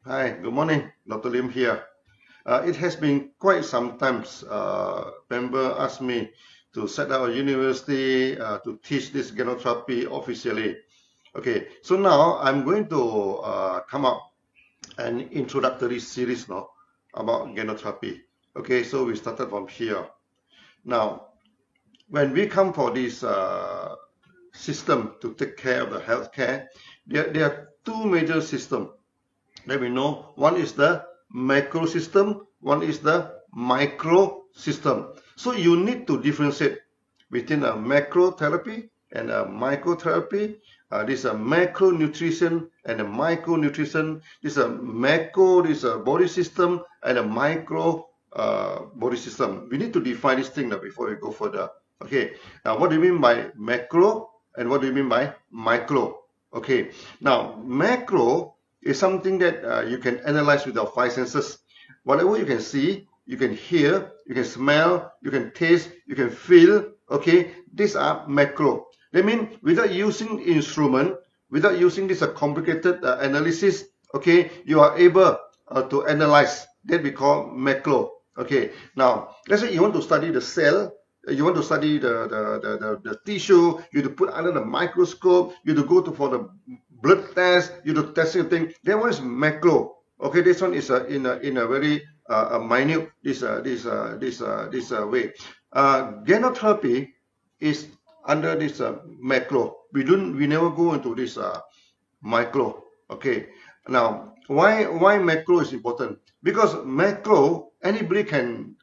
Hi, good morning. Dr. Lim here. It has been quite some time. Member asked me to set up a university to teach this Ganoterapia officially. Okay, so now I'm going to come up an introductory series now about Ganoterapia. Okay, so we started from here. Now, when we come for this system to take care of the healthcare, there are two major systems. Let me know. One is the macro system, one is the micro system. So you need to differentiate between a macro therapy and a microtherapy. This is a macronutrition and a micronutrition. This is a macro, this is a body system, and a micro body system. We need to define this thing now before we go further. Okay, now what do you mean by macro and what do you mean by micro? Okay, now macro is something that you can analyze with your five senses. Whatever you can see, you can hear, you can smell, you can taste, you can feel. Okay, these are macro. That means without using instrument, without using this complicated analysis, okay, you are able to analyze. That we call macro. Okay, now let's say you want to study the cell, you want to study the tissue, you have to put under the microscope, you have to go for the blood test, you have to test thing. That one is macro. Okay, this one is in a very minute this way. Ganoterapy is under this macro. We never go into this micro. Okay. Now, why macro is important? Because macro anybody can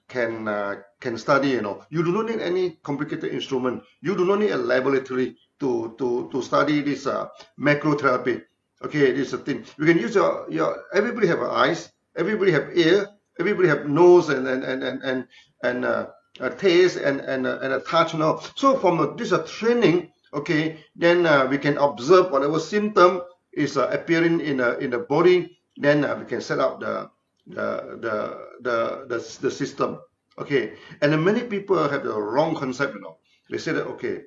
study. You do not need any complicated instrument. You do not need a laboratory to study this macro therapy. Okay, this is a thing. You can use your everybody have eyes, everybody have ear, everybody have nose and a taste and a touch. So from this training, okay, then we can observe whatever symptom is appearing in the body. Then we can set up the system. Okay, and then many people have the wrong concept. They say that okay,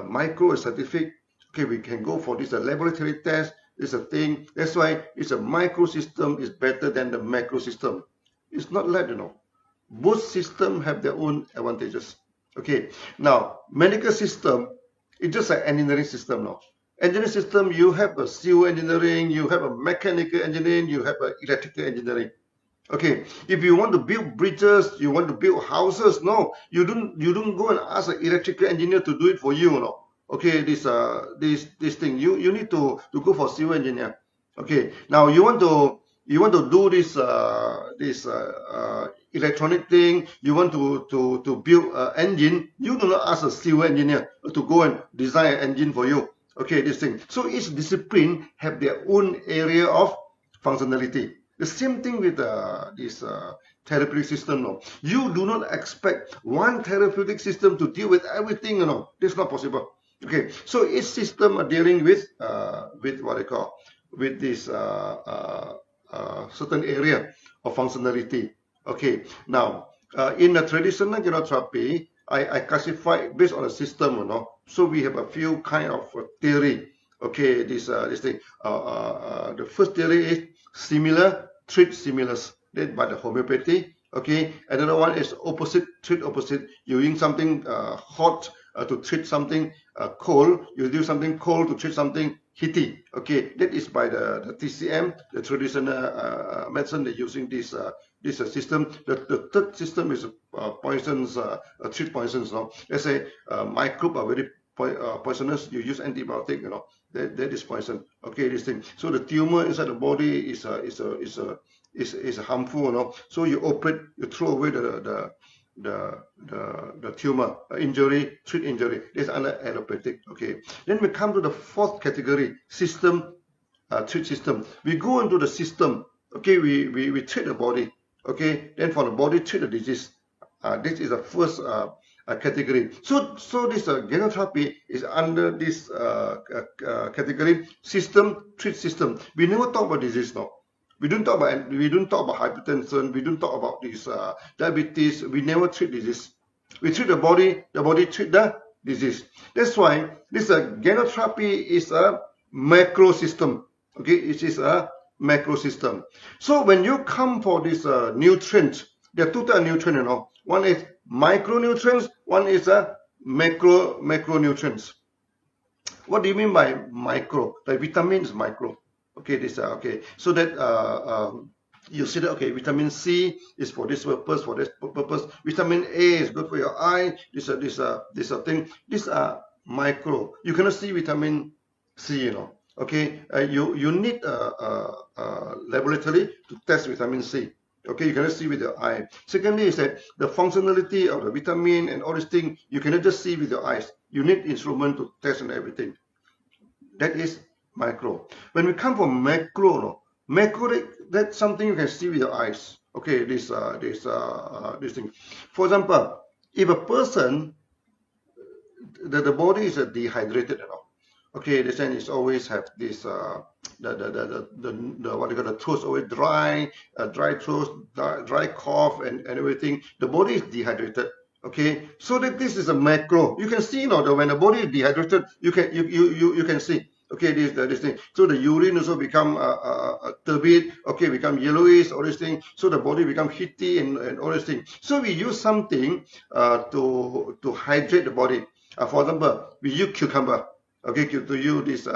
micro is scientific. Okay, we can go for this laboratory test. This is a thing. That's why it's a micro system is better than the macro system. It's not like both systems have their own advantages. Okay, now medical system is just like engineering system now. Engineering system, you have a civil engineering, you have a mechanical engineering, you have an electrical engineering. Okay, if you want to build bridges, you want to build houses, no, you don't go and ask an electrical engineer to do it for you, no. Okay, this thing you need to go for civil engineer. Okay, now you want to do this electronic thing, you want to build an engine, you do not ask a civil engineer to go and design an engine for you. Okay, this thing. So each discipline have their own area of functionality. The same thing with this therapeutic system. No, you do not expect one therapeutic system to deal with everything. That's not possible. Okay, so each system are dealing with what I call with this certain area of functionality. Okay, now in the traditional Ganoterapia, I classify based on a system. So we have a few kind of theory. Okay, this thing. The first theory is similar, treat similars. That by the homeopathy. Okay, another one is opposite, treat opposite. You use something hot to treat something cold. You do something cold to treat something heaty. Okay, that is by the TCM, the traditional medicine. They're using this system. The third system is poisons, treat poisons. Let's say microbes are very poisonous. You use antibiotic. That is poison. Okay, this thing. So the tumor inside the body is harmful. So you operate, you throw away the tumor, injury, treat injury. That's under allopathic. Okay. Then we come to the fourth category, system, treat system. We go into the system. Okay, we treat the body. Okay, then for the body, treat the disease. This is the first category. So this Ganoterapia is under this category, system, treat system. We never talk about disease now. We don't talk about hypertension. We don't talk about this diabetes. We never treat disease. We treat the body treat the disease. That's why this Ganoterapia is a macro system. Okay, it is a macro system. So when you come for this nutrient, there are two types of nutrient, you know. One is micronutrients, one is macronutrients. What do you mean by micro? The vitamin is micro. Okay, this okay. So that you see that, okay, vitamin C is for this purpose, for this purpose. Vitamin A is good for your eye. This thing. These are micro. You cannot see vitamin C, you know. Okay, you need a laboratory to test vitamin C. Okay, you cannot see with your eye. Secondly is that the functionality of the vitamin and all these things, you cannot just see with your eyes. You need instrument to test and everything. That is micro. When we come from macro, no, macro, that's something you can see with your eyes. Okay, this thing. For example, if a person, the body is dehydrated, you know. Okay, the sense is always have this the what you call the throat always dry, dry throat, dry cough, and everything. The body is dehydrated. Okay, so that this is a macro. You can see, you know, that when the body is dehydrated, you can see. Okay, this thing. So the urine also become turbid. Okay, become yellowish. All these things. So the body become heaty and all these things. So we use something to hydrate the body. For example, we use cucumber. Okay, to use this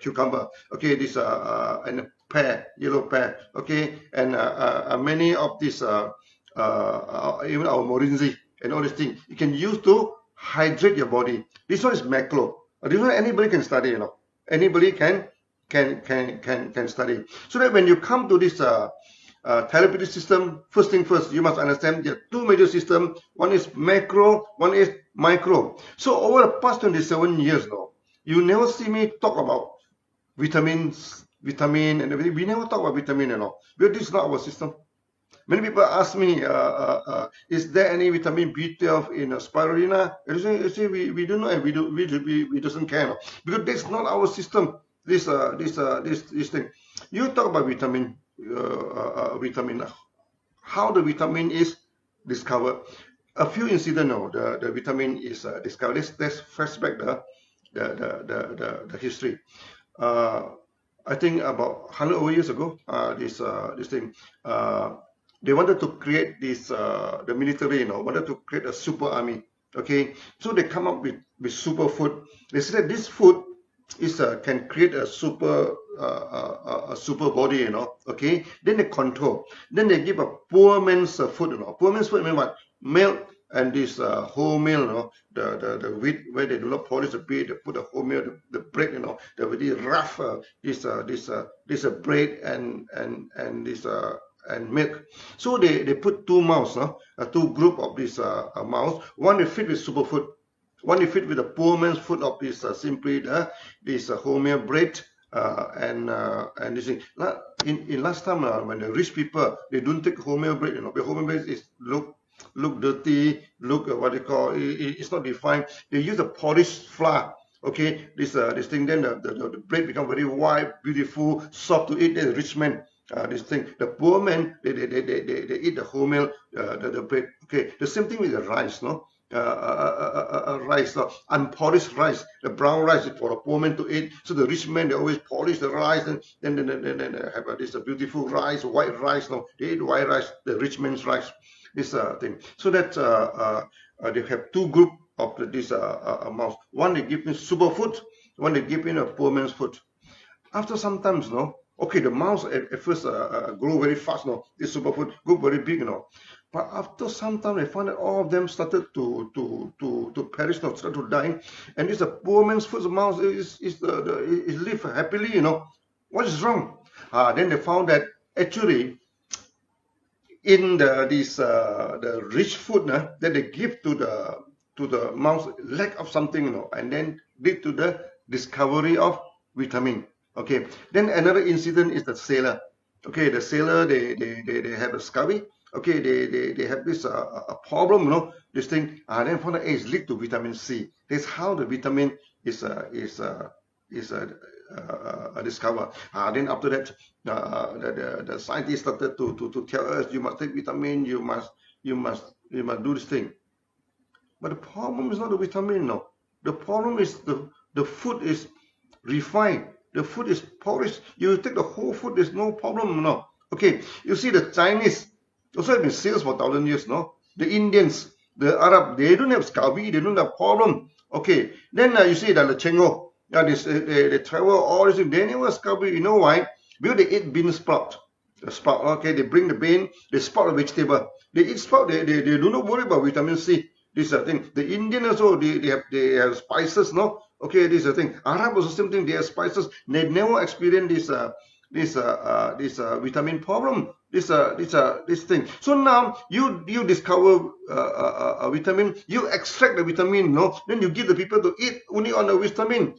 cucumber. Okay, this and pear, yellow pear. Okay, and many of these even our morinzi and all these things you can use to hydrate your body. This one is macro. This one anybody can study, you know. Anybody can study. So that when you come to this therapeutic system, first thing first, you must understand there are two major systems. One is macro, one is micro. So over the past 27 years now, you never see me talk about vitamin and everything. We never talk about vitamin, you know, because this is not our system. Many people ask me, is there any vitamin B12 in spirulina? I say we don't know, and we doesn't care, no? Because that's not our system. This thing. You talk about vitamin, how the vitamin is discovered. A few incidents, no, the vitamin is discovered. Let's flashback the history. I think about 100 over years ago, this thing. They wanted to create this, the military, you know, wanted to create a super army. Okay, so they come up with super food. They said that this food is can create a super body, you know. Okay, then they control. Then they give a poor man's food, you know. Poor man's food mean what? Milk and this wholemeal, you know, the wheat where they do not polish the wheat, they put the wholemeal, the bread, you know, the very rough this bread and this and milk. So they put two mouse, two group of this mouse. One is fit with superfood, one is fit with the poor man's food of this simply this wholemeal bread and this thing. In last time when the rich people they don't take wholemeal bread, you know, the wholemeal bread is look dirty, look what they call it's not defined. They use a polished flour. Okay, this thing, then the bread become very white, beautiful, soft to eat. Then the rich man. This thing, the poor man, they eat the wholemeal, the bread. Okay, the same thing with the rice, no? Rice, unpolished rice, the brown rice is for the poor man to eat. So the rich man, they always polish the rice, and then have this beautiful rice, white rice. No, they eat white rice, the rich man's rice. This thing. So that they have two group of this mouse. One they give in super food, one they give in a poor man's food. After some times, no. Okay, the mouse at first grow very fast, no. This superfood grow very big, you know. But after some time, they found that all of them started to perish, no, started to die. And this poor man's food, the mouse is live happily, you know. What is wrong? Then they found that actually in the rich food that they give to the mouse, lack of something, you know, and then lead to the discovery of vitamin. Okay, then another incident is the sailor. Okay, the sailor they have a scurvy. Okay, they have this a problem, you know, this thing. Then found that it's linked to vitamin C. That's how the vitamin is discovered. Then after that, the scientists started to tell us you must take vitamin, you must do this thing. But the problem is not the vitamin, no. The problem is the food is refined. The food is porridge. You take the whole food, there's no problem, no. Okay, you see the Chinese also have been sales for 1,000 years, no. The Indians, the Arab, they don't have scurvy, they don't have problem. Okay, then you see that the Chengo, they travel all this, they never have scurvy. You know why? Because they eat bean sprout. The sprout, okay, they bring the bean, they sprout the vegetable. They eat sprout, they do not worry about vitamin C. This is the thing. The Indian also, they have spices, no? Okay, this is the thing. Arab also same thing, they have spices. They never experience this vitamin problem. This thing. So now you discover a vitamin, you extract the vitamin, no? Then you give the people to eat only on the vitamin.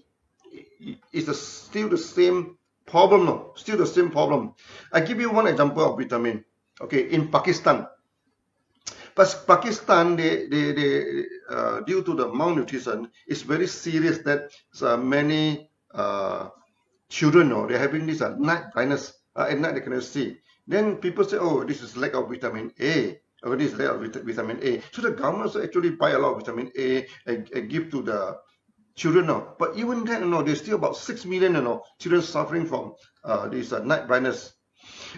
It's still the same problem, no? Still the same problem. I give you one example of vitamin. Okay, in Pakistan. But Pakistan, they due to the malnutrition, it's very serious that many children, they're having this night blindness. At night they cannot see. Then people say, oh, this is lack of vitamin A. Or this is lack of vitamin A. So the government actually buy a lot of vitamin A and give to the children now. But even then, there's still about 6 million, children suffering from this night blindness.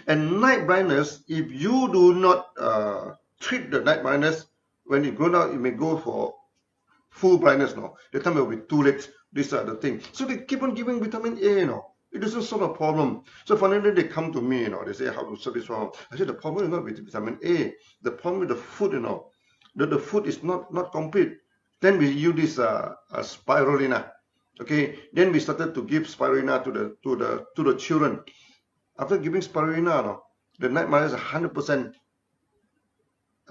And night blindness, if you do not treat the night blindness, when you grow up, you may go for full blindness, no. The time it will be too late. These are the things. So they keep on giving vitamin A, It doesn't solve a problem. So finally they come to me, they say, how to solve this problem? I said, the problem is not with vitamin A. The problem with the food, the food is not complete. Then we use this spirulina. Okay. Then we started to give spirulina to the children. After giving spirulina, the night blindness is 100%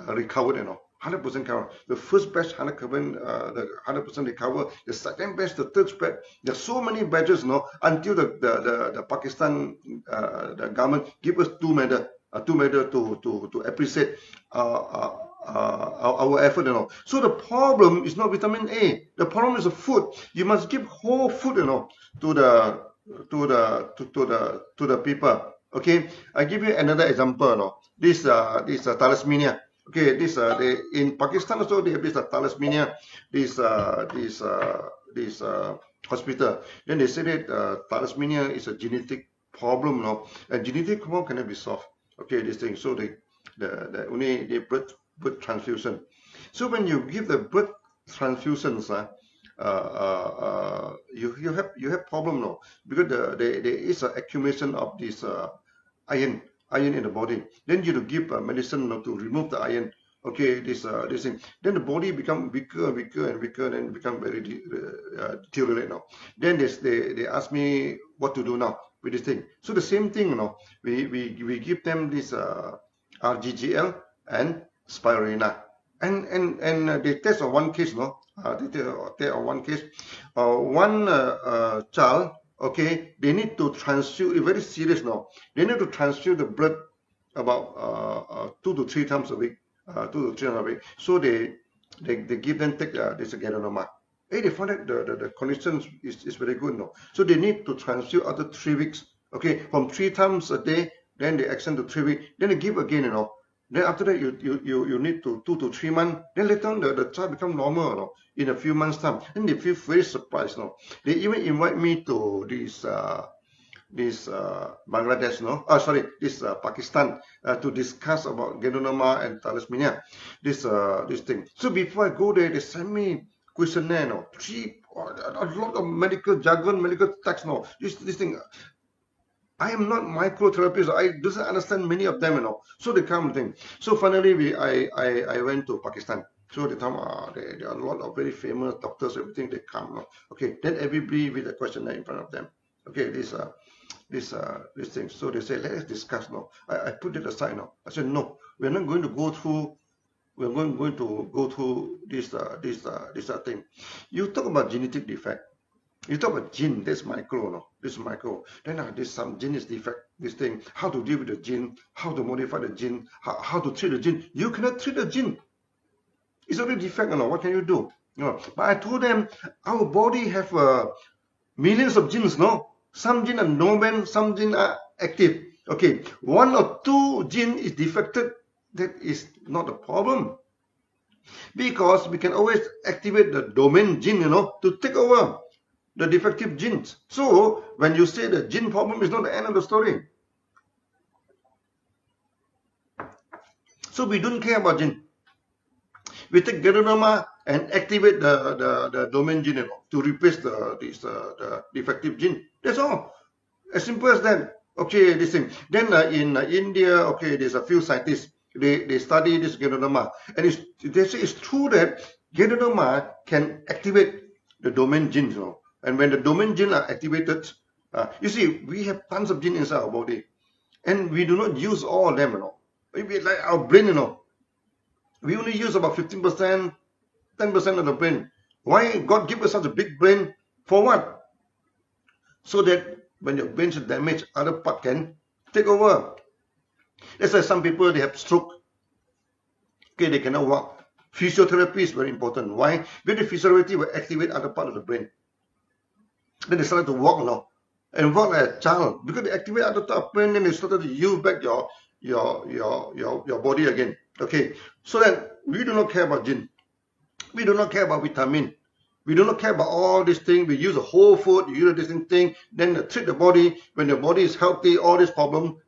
recovered, 100% cover. The first batch 100% recover. The second batch, the third batch. There's so many batches, until the Pakistan the government give us two medal to appreciate our effort, So the problem is not vitamin A. The problem is the food. You must give whole food, to the people. Okay, I give you another example. This thalassemia. Okay, this in Pakistan also they have this thalassemia. This hospital. Then they say that thalassemia is a genetic problem, and genetic problem cannot be solved. Okay, this thing. So they only blood transfusion. So when you give the blood transfusions, you have problem, because there is an accumulation of this iron in the body. Then you to give medicine to remove the iron. Okay, this thing. Then the body become weaker and weaker, and become very deteriorate now. Then they ask me what to do now with this thing. So the same thing, we give them this RGGL and spirulina, and they test on one case, they test on one case. One child. Okay, they need to transfuse. It's very serious now. They need to transfuse the blood about 2 to 3 times a week. 2 to 3 times a week. So they give them take this Ganoterapia. They find that the condition is very good now. So they need to transfuse after 3 weeks. Okay, from 3 times a day, then they extend to 3 weeks. Then they give again, Then after that, you need to 2 to 3 months. Then later on, the child become normal, in a few months' time. Then they feel very surprised, They even invite me to this Bangladesh, this Pakistan, to discuss about Ganoterapia and thalassemia, this thing. So before I go there, they send me questionnaire, a lot of medical jargon, medical text, this thing. I am not microtherapist. I doesn't understand many of them, So they come thing. So finally, I went to Pakistan. So they come. There are a lot of very famous doctors. Everything they come. Okay. Then everybody with a questionnaire in front of them. Okay. This thing. So they say, let us discuss now. I put it aside now. I said, no, we're not going to go through. We're going to go through this thing. You talk about genetic defect. You talk about gene, that's micro, This is micro. Then there's some gene is defect, this thing. How to deal with the gene, how to modify the gene, how to treat the gene. You cannot treat the gene. It's already defect, What can you do? But I told them, our body have millions of genes, Some genes are dormant, some genes are active. Okay, 1 or 2 genes is defected. That is not a problem. Because we can always activate the domain gene, to take over. the defective genes. So when you say the gene problem is not the end of the story. So we don't care about gene. We take Ganoderma and activate the domain gene, to replace the defective gene. That's all. As simple as that. Okay, this thing. Then in India, okay, there's a few scientists. They study this Ganoderma, and they say it's true that Ganoderma can activate the domain genes. And when the domain genes are activated, you see, we have tons of genes inside our body, and we do not use all of them. Maybe like our brain, we only use about 15%, 10% of the brain. Why God give us such a big brain? For what? So that when your brain is damaged, other part can take over. That's why some people, they have stroke. Okay, they cannot walk. Physiotherapy is very important. Why? Because the physiotherapy will activate other part of the brain. Then they started to walk now, and walk like a child. Because they activate other part of the brain, then they started to use back your body again. Okay, so then we do not care about gene. We do not care about vitamin. We do not care about all these things. We use a whole food, you use this thing, then treat the body. When the body is healthy, all these problems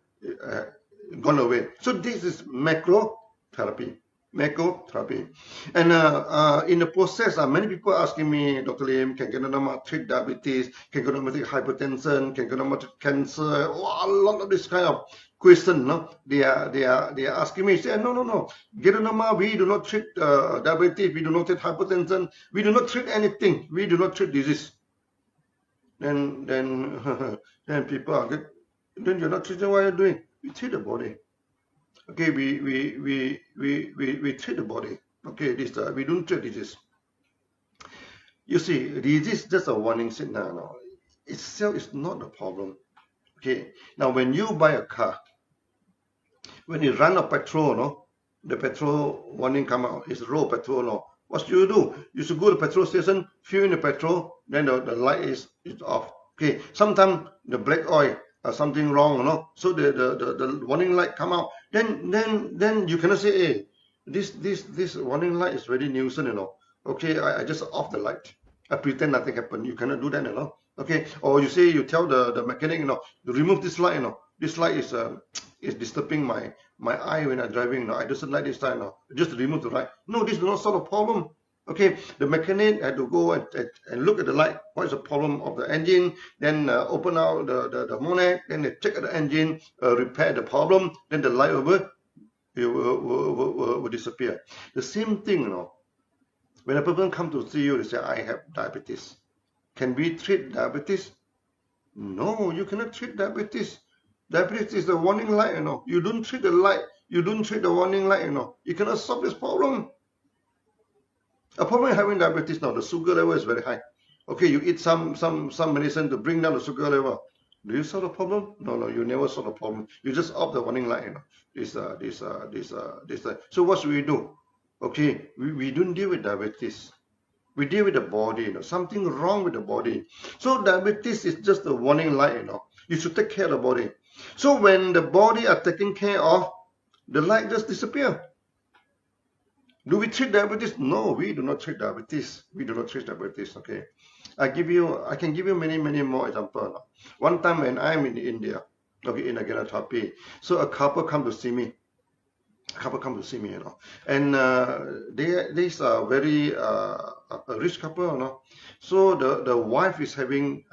gone away. So this is macro therapy. Macrotherapy. And in the process, many people are asking me, Dr. Lim, can Ganoderma treat diabetes? Can Ganoderma treat hypertension? Can Ganoderma treat cancer? A lot of this kind of question. No? They are asking me. Say, no. Ganoderma, we do not treat diabetes. We do not treat hypertension. We do not treat anything. We do not treat disease. Then people are good. Then you're not treating what you're doing. We treat the body. Okay, we treat the body. Okay, this we don't treat disease. You see, disease is just a warning signal. No, itself is not the problem. Okay, now when you buy a car, when you run a petrol, the petrol warning come out. It's low petrol. What do? You should go to the petrol station, fill in the petrol, then the light is off. Okay, sometimes the black oil. Something wrong, so the warning light come out. Then you cannot say, hey, this warning light is very nuisance, Okay, I just off the light. I pretend nothing happened. You cannot do that, Okay, or you tell the mechanic, to remove this light, This light is disturbing my eye when I'm driving. I just like this light, just to remove the light. No, this does not solve the problem. Okay, the mechanic had to go and look at the light. What is the problem of the engine? Then open out the bonnet. Then they check the engine, repair the problem. Then the light will disappear. The same thing, When a person comes to see you, they say, I have diabetes. Can we treat diabetes? No, you cannot treat diabetes. Diabetes is the warning light, You don't treat the light. You don't treat the warning light, You cannot solve this problem. A problem in having diabetes now, the sugar level is very high. Okay, you eat some medicine to bring down the sugar level. Do you solve the problem? No, you never solve the problem. You just off the warning light, So what should we do? Okay, we don't deal with diabetes. We deal with the body, something wrong with the body. So diabetes is just a warning light, You should take care of the body. So when the body are taken care of, the light just disappear. Do we treat diabetes? No, we do not treat diabetes. We do not treat diabetes. Okay, I can give you many more examples. One time when I'm in India, okay, in a Ganoterapy, so a couple come to see me. And these are very a rich couple, So the wife is having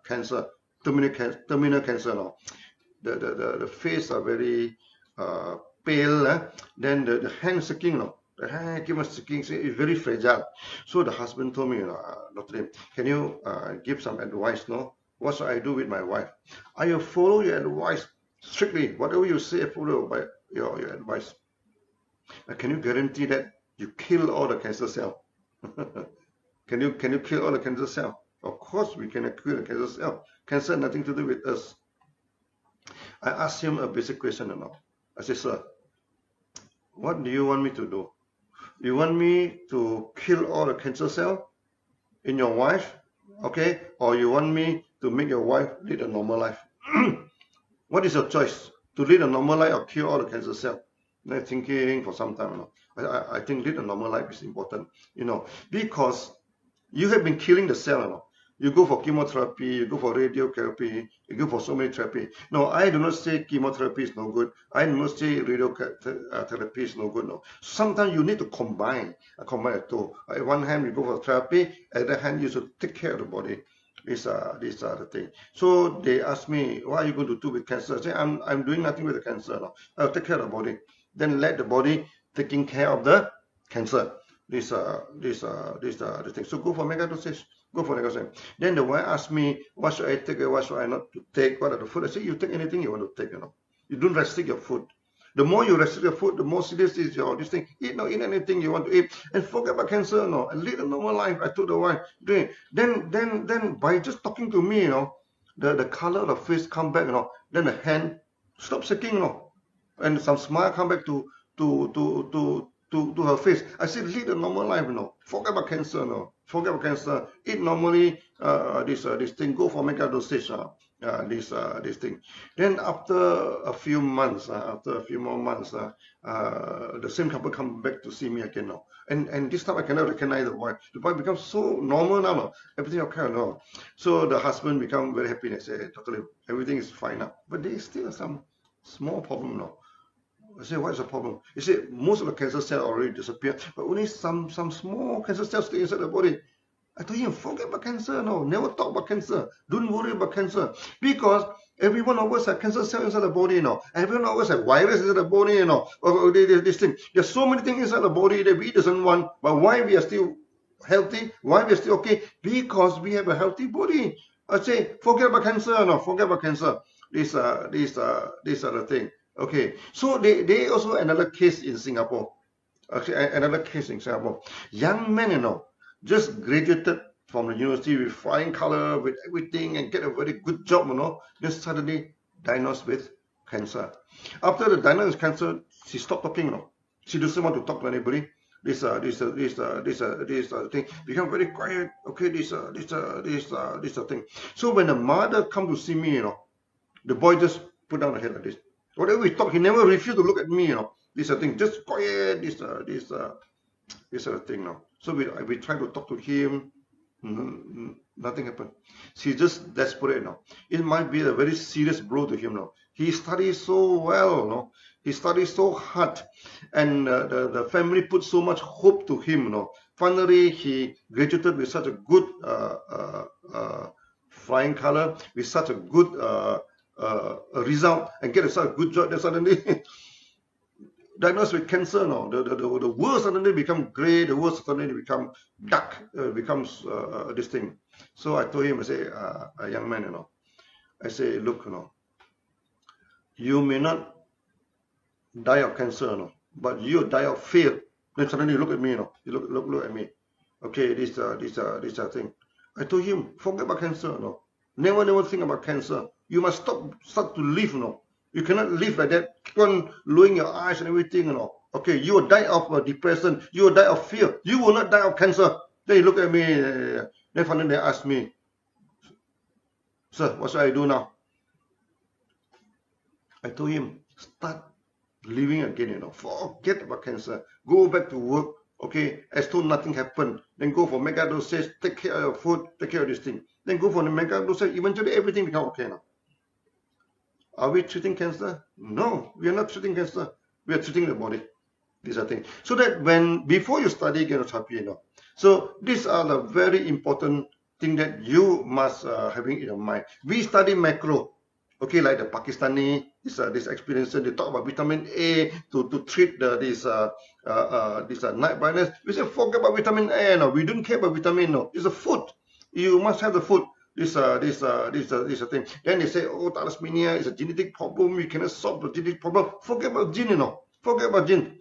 cancer, terminal cancer, The face are very pale. Then the hand shaking, The hand keep on shaking. It's very fragile. So the husband told me, Dr. Lim, can you give some advice? What should I do with my wife? I will follow your advice strictly. Whatever you say, follow by your advice. Can you guarantee that you kill all the cancer cell? Can you kill all the cancer cell? Of course, we cannot kill the cancer cell. Cancer has nothing to do with us. I asked him a basic question. I said, sir, what do you want me to do? You want me to kill all the cancer cell in your wife, okay? Or you want me to make your wife lead a normal life? What is your choice? To lead a normal life or kill all the cancer cell? I'm thinking for some time. I think lead a normal life is important, because you have been killing the cell. You go for chemotherapy, you go for radiotherapy, you go for so many therapy. No, I do not say chemotherapy is no good. I do not say radiotherapy is no good. No, sometimes you need to combine the two. On one hand, you go for therapy. On the other hand, you should take care of the body. These are the things. So they ask me, what are you going to do with cancer? I say, I'm doing nothing with the cancer. No, I'll take care of the body. Then let the body taking care of the cancer. These are the things. So go for mega dosage. Go for negotiation. Then the wife asked me, what should I take or what should I not to take? What are the food? I say, you take anything you want to take, You don't restrict your food. The more you restrict your food, the more serious is your this thing. Eat anything you want to eat. And forget about cancer, and lead a normal life. I told the wife, then by just talking to me, the color of the face come back, then the hand stop shaking, and some smile come back to her face. I said, lead a normal life, Forget about cancer, Forget about cancer. Eat normally. This thing. Go for mega dosage. This thing. Then after a few months, after a few more months, the same couple come back to see me again now. And this time I cannot recognize the wife. The wife becomes so normal now. Everything okay now. So the husband become very happy and say, hey, Dr. Lim, everything is fine now. But there is still some small problem now. I say, what is the problem? He said, most of the cancer cells already disappeared, but only some small cancer cells stay inside the body. I told him, forget about cancer, never talk about cancer. Don't worry about cancer. Because every one of us has cancer cells inside the body, Every one of us has virus inside the body, Or this thing. There's so many things inside the body that we doesn't want, but why we are still healthy? Why we are still okay? Because we have a healthy body. I say, forget about cancer, forget about cancer. These are the thing. Okay, so they also another case in Singapore. Actually, another case in Singapore. Young men, just graduated from the university with flying color, with everything, and get a very good job, then suddenly diagnosed with cancer. After the diagnosis of cancer, she stopped talking, She doesn't want to talk to anybody. This thing become very quiet. Okay, this thing. So when the mother come to see me, the boy just put down the head like this. Whatever we talk, he never refused to look at me, This thing, just quiet. This thing, So we try to talk to him. Nothing happened. She's just desperate now. It might be a very serious blow to him now. He studies so well, He studies so hard, and the family put so much hope to him, Finally, he graduated with such a good flying color, with such a good result, and get such a good job. Then suddenly diagnosed with cancer, the world suddenly become grey, the world suddenly become dark, becomes this thing. So I told him, I say, a young man, I say, look, you may not die of cancer, but you die of fear. Then suddenly look at me, you look at me. Okay, this thing. I told him, forget about cancer, Never think about cancer. You must start to live, You cannot live like that. Keep on lowering your eyes and everything, Okay, you will die of depression. You will die of fear. You will not die of cancer. Then he look at me. Then finally they ask me, sir, what should I do now? I told him, start living again, Forget about cancer. Go back to work. Okay, as though nothing happened. Then go for mega dosage. Take care of your food. Take care of this thing. Then go for the mega dosage. Eventually everything becomes okay now. Are we treating cancer? No, we are not treating cancer. We are treating the body. These are things. So that before you study Ganoterapia, so these are the very important thing that you must having in your mind. We study macro. Okay, like the Pakistani, this experience, they talk about vitamin A to treat this night blindness. We say forget about vitamin A. No, we don't care about vitamin. No, it's a food. You must have the food. This thing. Then they say, oh, thalassemia is a genetic problem. You cannot solve the genetic problem. Forget about gene, Forget about gene.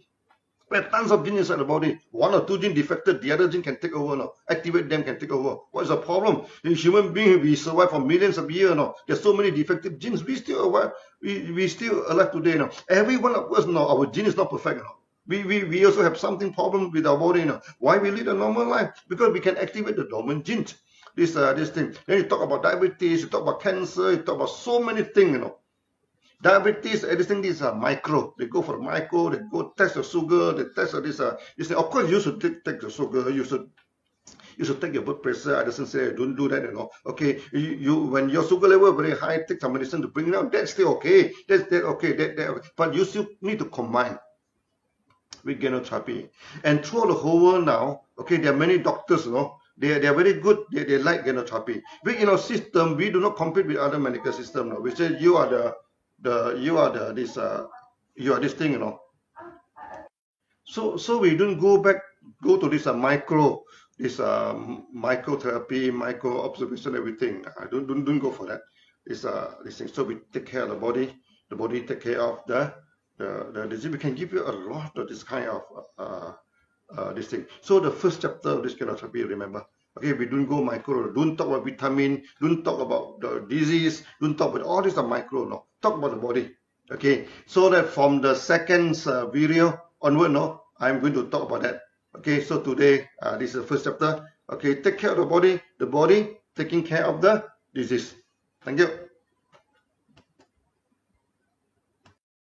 There are tons of genes inside the body. One or two genes defected, the other gene can take over, Activate them, can take over. What is the problem? In human beings, we survive for millions of years, There's so many defective genes. We still alive. We still alive today, Every one of us, our gene is not perfect, We also have something problem with our body, Why we lead a normal life? Because we can activate the dormant genes. This thing. Then you talk about diabetes, you talk about cancer, you talk about so many things, Diabetes, everything, these are micro. They go for micro, they go test the sugar, they test this thing. Of course, you should take the sugar, you should You should take your blood pressure. I doesn't say don't do that, you know. Okay, you when your sugar level very high, take some medicine to bring it down. That's still okay. That's okay. But you still need to combine with Ganoterapy. And throughout the whole world now, okay, there are many doctors, you know, they are very good. They like Ganoterapy. But in our system, we do not compete with other medical system. No, we say you are this thing, you know. So we don't go to this microtherapy, micro observation, everything. Don't go for that. This thing. So we take care of the body take care of the disease. We can give you a lot of this kind of this thing. So the first chapter of this Ganoterapy, remember, okay, we don't go micro, don't talk about vitamin, don't talk about the disease, don't talk about all this are micro, no, talk about the body. Okay, so that from the second video onward, no, I'm going to talk about that. Okay, so today this is the first chapter. Okay, take care of the body taking care of the disease. Thank you.